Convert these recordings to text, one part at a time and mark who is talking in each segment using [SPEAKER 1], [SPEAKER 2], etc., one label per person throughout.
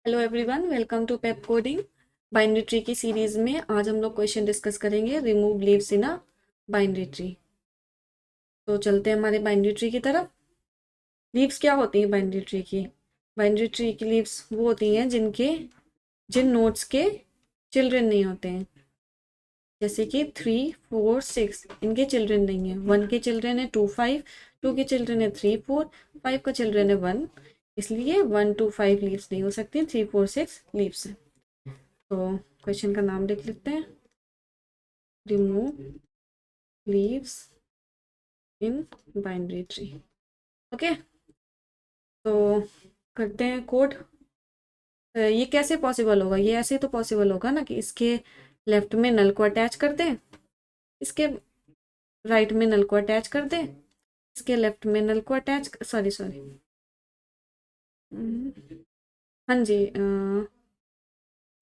[SPEAKER 1] Hello everyone, welcome to Pepcoding. Binary tree की series में आज हम लोग क्वेश्चन डिस्कस करेंगे, remove leaves in a binary tree. तो चलते हैं हमारे बाइनरी ट्री की तरफ। लीव्स क्या होती हैं बाइनरी ट्री की? बाइनरी ट्री की लीव्स वो होती हैं जिन नोड्स के चिल्ड्रन नहीं होते हैं। जैसे कि 3, 4, 6 इनके चिल्ड्रन नहीं है। 1 के चिल्ड्रन है 2, 5, 2 के चिल्ड्रन है 3, 4, 5 का चिल्ड्रन है 1। इसलिए 1, 2, 5 लीव्स नहीं हो सकती, 3, 4, 6 लीव्स है। तो क्वेश्चन का नाम लिख लेते हैं, remove leaves in binary tree. Okay, तो करते हैं कोड। ये कैसे पॉसिबल होगा? ये ऐसे तो पॉसिबल होगा ना कि इसके लेफ्ट में नल को अटैच कर दें, इसके राइट में नल को अटैच कर दें, इसके लेफ्ट में नल को अटैच, सॉरी सॉरी, हाँ जी,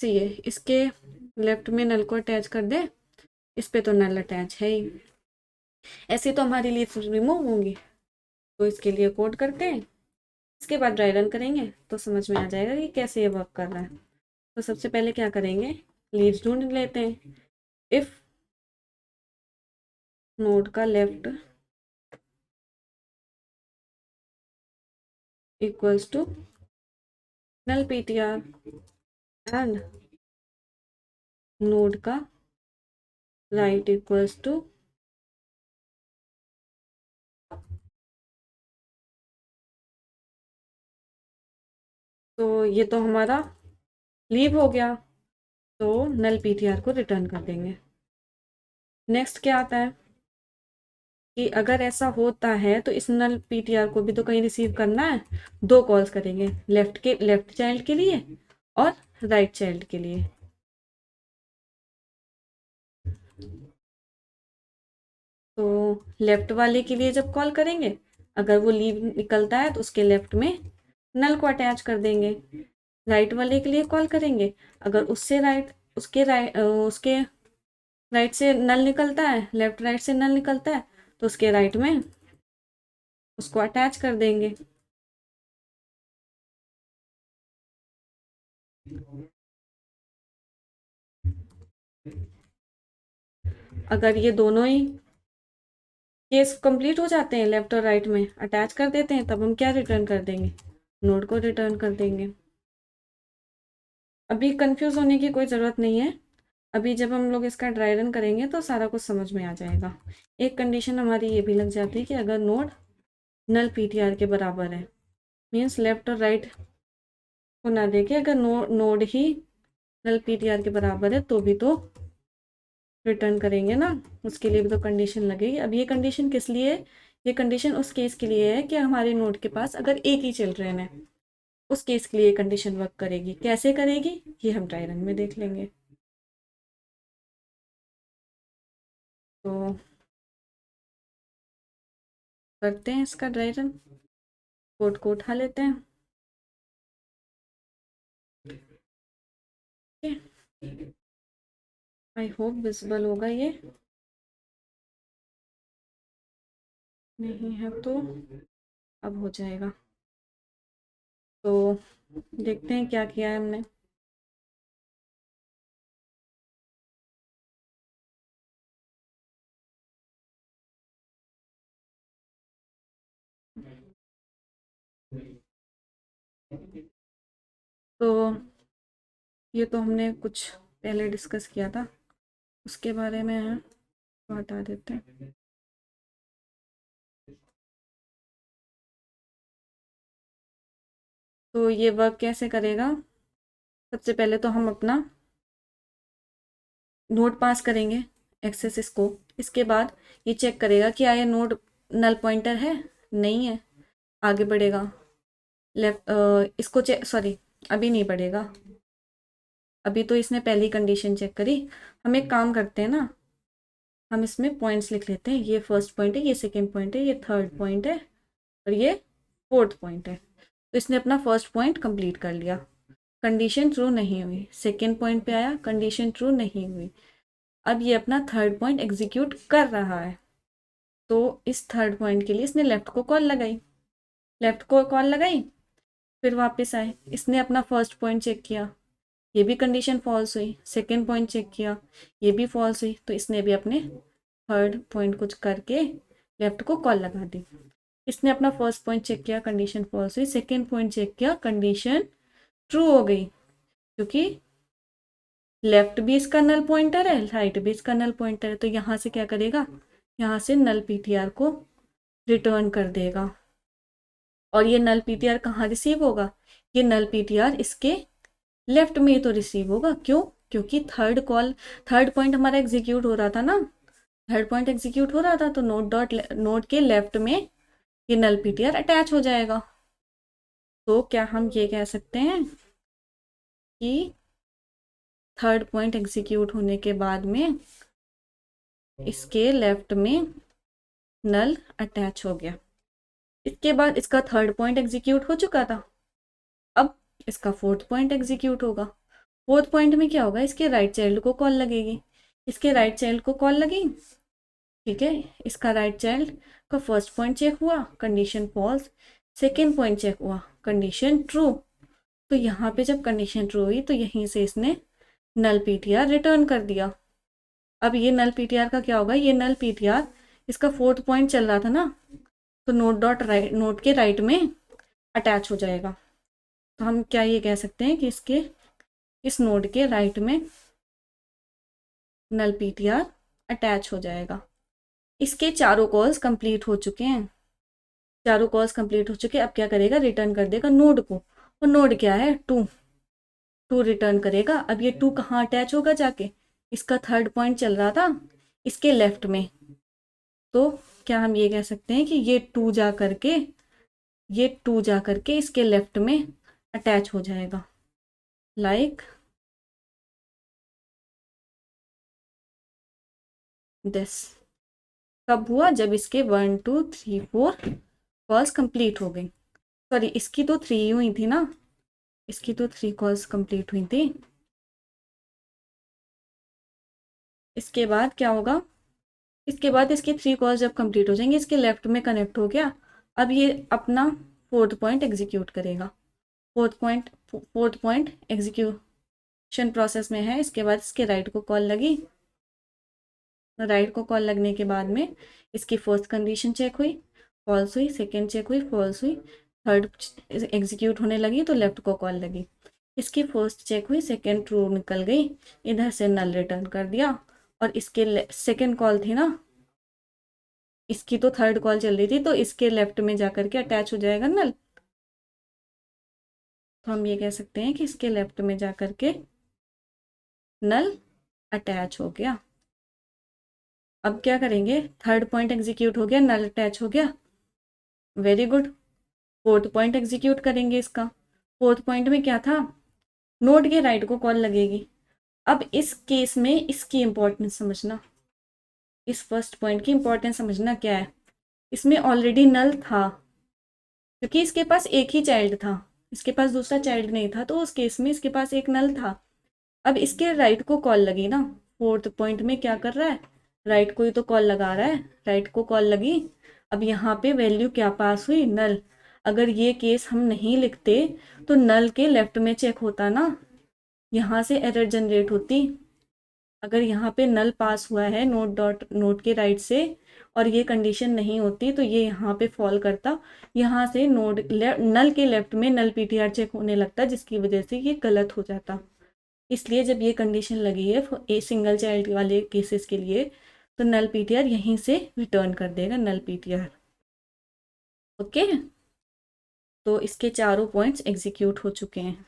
[SPEAKER 1] सही है। इसके लेफ्ट में नल को अटैच कर दें, इस पे तो नल अटैच है ही, ऐसे तो हमारी लीव्स रिमूव होंगी। तो इसके लिए कोड करते हैं, इसके बाद ड्राई रन करेंगे तो समझ में आ जाएगा कि कैसे ये वर्क कर रहा है। तो सबसे पहले क्या करेंगे, लीव्स ढूंढ लेते हैं। इफ नोड का left equals to null PTR and node का राइट इक्वल्स टू तो ये तो हमारा लीव हो गया, तो नल पीटीआर को रिटर्न कर देंगे। नेक्स्ट क्या आता है कि अगर ऐसा होता है तो इस नल पीटीआर को भी तो कहीं रिसीव करना है। दो कॉल्स करेंगे, लेफ्ट चाइल्ड के लिए और राइट चाइल्ड के लिए। तो लेफ्ट वाले के लिए जब कॉल करेंगे, अगर वो लीव निकलता है तो उसके लेफ्ट में नल को अटैच कर देंगे। राइट वाले के लिए कॉल करेंगे, अगर उसके राइट से नल निकलता है, लेफ्ट राइट से नल निकलता है, तो उसके राइट में उसको अटैच कर देंगे। अगर ये दोनों ही केस कंप्लीट हो जाते हैं, लेफ्ट और राइट में अटैच कर देते हैं, तब हम क्या रिटर्न कर देंगे? नोड को रिटर्न कर देंगे। अभी कंफ्यूज होने की कोई ज़रूरत नहीं है। अभी जब हम लोग इसका ड्राई रन करेंगे तो सारा कुछ समझ में आ जाएगा। एक कंडीशन हमारी ये भी लग जाती है कि अगर नोड नल पीटीआर के बराबर है, मीन्स लेफ्ट और राइट को ना देखे, अगर नोड ही नल पीटीआर के बराबर है तो भी तो रिटर्न करेंगे ना, उसके लिए भी तो कंडीशन लगेगी। अब ये कंडीशन किस लिए है? ये कंडीशन उस केस के लिए है कि हमारे नोड के पास अगर एक ही चिल्ड्रन है, उस केस के लिए कंडीशन वर्क करेगी। कैसे करेगी ये हम ड्राई रन में देख लेंगे। तो करते हैं इसका ड्राई रन, कोड को उठा लेते हैं। आई होप विजिबल होगा ये, नहीं है तो अब हो जाएगा। तो देखते हैं क्या किया है हमने। तो ये तो हमने कुछ पहले डिस्कस किया था, उसके बारे में है तो हटा देते हैं। तो ये वर्क कैसे करेगा? सबसे पहले तो हम अपना नोड पास करेंगे, एक्सेस इसको। इसके बाद ये चेक करेगा कि आया नोड नल पॉइंटर है, नहीं है, आगे बढ़ेगा। लेफ्ट इसको चेक, सॉरी, अभी नहीं बढ़ेगा, अभी तो इसने पहली कंडीशन चेक करी। हम एक काम करते हैं ना, हम इसमें पॉइंट्स लिख लेते हैं। ये फर्स्ट पॉइंट है, ये सेकंड पॉइंट है, ये थर्ड पॉइंट है और ये फोर्थ पॉइंट है। तो इसने अपना फर्स्ट पॉइंट कंप्लीट कर लिया, कंडीशन ट्रू नहीं हुई। सेकंड पॉइंट पे आया, कंडीशन ट्रू नहीं हुई। अब ये अपना थर्ड पॉइंट एग्जीक्यूट कर रहा है। तो इस थर्ड पॉइंट के लिए इसने लेफ्ट को कॉल लगाई, लेफ्ट को कॉल लगाई, फिर वापस आए, इसने अपना फर्स्ट पॉइंट चेक किया, ये भी कंडीशन फॉल्स हुई। सेकंड पॉइंट चेक किया, ये भी फॉल्स हुई। तो इसने भी अपने थर्ड पॉइंट कुछ करके लेफ्ट को कॉल लगा दी। इसने अपना फर्स्ट पॉइंट चेक किया, कंडीशन फॉल्स हुई। सेकंड पॉइंट चेक किया, कंडीशन ट्रू हो गई, क्योंकि लेफ्ट भी इसका नल पॉइंटर है, राइट भी इसका नल पॉइंटर है। तो यहाँ से क्या करेगा, यहाँ से नल पीटीआर को रिटर्न कर देगा। और ये नल पीटीआर कहाँ रिसीव होगा, ये नल पीटीआर इसके लेफ्ट में ही तो रिसीव होगा। क्यों, क्योंकि थर्ड पॉइंट हमारा एग्जीक्यूट हो रहा था ना, थर्ड पॉइंट एग्जीक्यूट हो रहा था, तो नोड के लेफ्ट में ये नल पीटीआर अटैच हो जाएगा। तो क्या हम ये कह सकते हैं कि थर्ड पॉइंट एग्जीक्यूट होने के बाद में इसके लेफ्ट में नल अटैच हो गया। इसके बाद इसका थर्ड पॉइंट एग्जीक्यूट हो चुका था, अब इसका फोर्थ पॉइंट एग्जीक्यूट होगा। फोर्थ पॉइंट में क्या होगा, इसके राइट चाइल्ड को कॉल लगेगी। इसके राइट चाइल्ड को कॉल लगी, ठीक है, इसका राइट चाइल्ड का फर्स्ट पॉइंट चेक हुआ, condition false. Second point check हुआ, कंडीशन ट्रू। तो यहाँ पे जब कंडीशन ट्रू हुई तो यहीं से इसने नल पीटीआर रिटर्न कर दिया। अब ये नल पीटीआर का क्या होगा, ये नल पीटीआर इसका फोर्थ पॉइंट चल रहा था ना, तो नोड के राइट में अटैच हो जाएगा। तो हम क्या ये कह सकते हैं कि इसके इस नोड के राइट में नल पीटीआर अटैच हो जाएगा। इसके चारों कॉल्स कंप्लीट हो चुके हैं, चारों कॉल्स कंप्लीट हो चुके हैं। अब क्या करेगा, रिटर्न कर देगा नोड को, और नोड क्या है, टू रिटर्न करेगा। अब ये टू कहाँ अटैच होगा जाके, इसका थर्ड पॉइंट चल रहा था इसके लेफ्ट में। तो क्या हम ये कह सकते हैं कि ये टू जा करके इसके लेफ्ट में अटैच हो जाएगा, लाइक दिस। कब हुआ, जब इसके 1 2 3 4 कॉल्स कंप्लीट हो गई। सॉरी, इसकी तो 3 हुई थी ना, इसकी तो 3 कॉल्स कंप्लीट हुई थी। इसके बाद क्या होगा, इसके बाद इसकी 3 कॉल्स जब कंप्लीट हो जाएंगी, इसके लेफ्ट में कनेक्ट हो गया। अब ये अपना फोर्थ पॉइंट एग्जीक्यूट करेगा। फोर्थ पॉइंट एग्जीक्यूशन प्रोसेस में है। इसके बाद इसके राइट को कॉल लगी, राइट को कॉल लगने के बाद में इसकी फर्स्ट कंडीशन चेक हुई, फॉल्स हुई। सेकेंड चेक हुई, फॉल्स हुई। थर्ड एग्जीक्यूट होने लगी तो लेफ्ट को कॉल लगी। इसकी फर्स्ट चेक हुई, सेकेंड ट्रू निकल गई, इधर से नल रिटर्न कर दिया। और इसके सेकेंड कॉल थी ना, इसकी तो थर्ड कॉल चल रही थी, तो इसके लेफ्ट में जाकर के अटैच हो जाएगा नल। तो हम ये कह सकते हैं कि इसके लेफ्ट में जाकर के नल अटैच हो गया। अब क्या करेंगे, थर्ड पॉइंट एग्जीक्यूट हो गया, नल अटैच हो गया, very good. Fourth point execute करेंगे इसका। फोर्थ पॉइंट में क्या था, नोड के राइट को कॉल लगेगी। अब इस केस में इसकी इंपॉर्टेंस समझना, इस फर्स्ट पॉइंट की इंपॉर्टेंस समझना क्या है। इसमें ऑलरेडी नल था, क्योंकि इसके पास एक ही चाइल्ड था, इसके पास दूसरा चाइल्ड नहीं था, तो उस केस में इसके पास एक नल था। अब इसके राइट को कॉल लगी ना, फोर्थ पॉइंट में क्या कर रहा है, राइट को ही तो कॉल लगा रहा है, राइट को कॉल लगी। अब यहाँ पे वैल्यू क्या पास हुई, नल। अगर ये केस हम नहीं लिखते तो नल के लेफ्ट में चेक होता ना, यहाँ से एरर जनरेट होती। अगर यहाँ पे नल पास हुआ है नोड के राइट से और ये कंडीशन नहीं होती, तो ये यहाँ पे फॉल करता, यहाँ से नल के लेफ्ट में नल पीटीआर चेक होने लगता, जिसकी वजह से ये गलत हो जाता। इसलिए जब ये कंडीशन लगी है ए सिंगल चाइल्ड वाले केसेस के लिए, तो नल पीटीआर यहीं से रिटर्न कर देगा, नल पीटीआर। ओके, तो इसके चारों पॉइंट्स एग्जीक्यूट हो चुके हैं,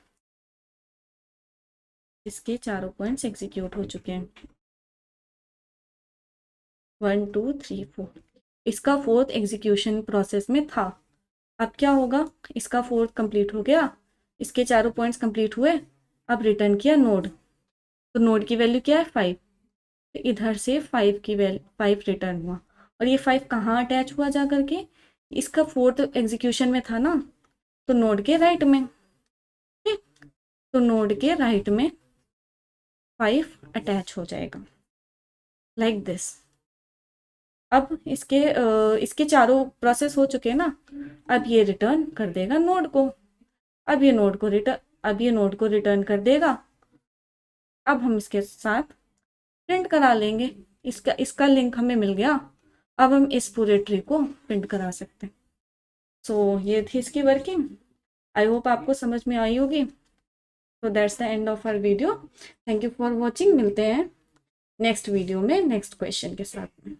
[SPEAKER 1] इसके चारों पॉइंट्स एग्जीक्यूट हो चुके हैं, 1 2 3 4। इसका फोर्थ एग्जीक्यूशन प्रोसेस में था। अब क्या होगा, इसका फोर्थ कंप्लीट हो गया, इसके चारों पॉइंट्स कंप्लीट हुए। अब रिटर्न किया नोड, तो नोड की वैल्यू क्या है, 5। तो इधर से 5 रिटर्न हुआ। और ये 5 कहाँ अटैच हुआ जा करके, इसका फोर्थ एग्जीक्यूशन में था ना, तो नोड के राइट में, ठीक, तो नोड के राइट में 5 अटैच हो जाएगा, लाइक दिस। अब इसके चारों प्रोसेस हो चुके हैं ना, अब ये रिटर्न कर देगा नोड को। अब ये नोड को रिटर्न कर देगा। अब हम इसके साथ प्रिंट करा लेंगे। इसका लिंक हमें मिल गया। अब हम इस पूरे ट्री को प्रिंट करा सकते हैं। सो ये थी इसकी वर्किंग। आई होप आपको समझ में आई होगी। तो that's the end of our video. Thank you for watching. मिलते हैं नेक्स्ट वीडियो में नेक्स्ट क्वेश्चन के साथ में।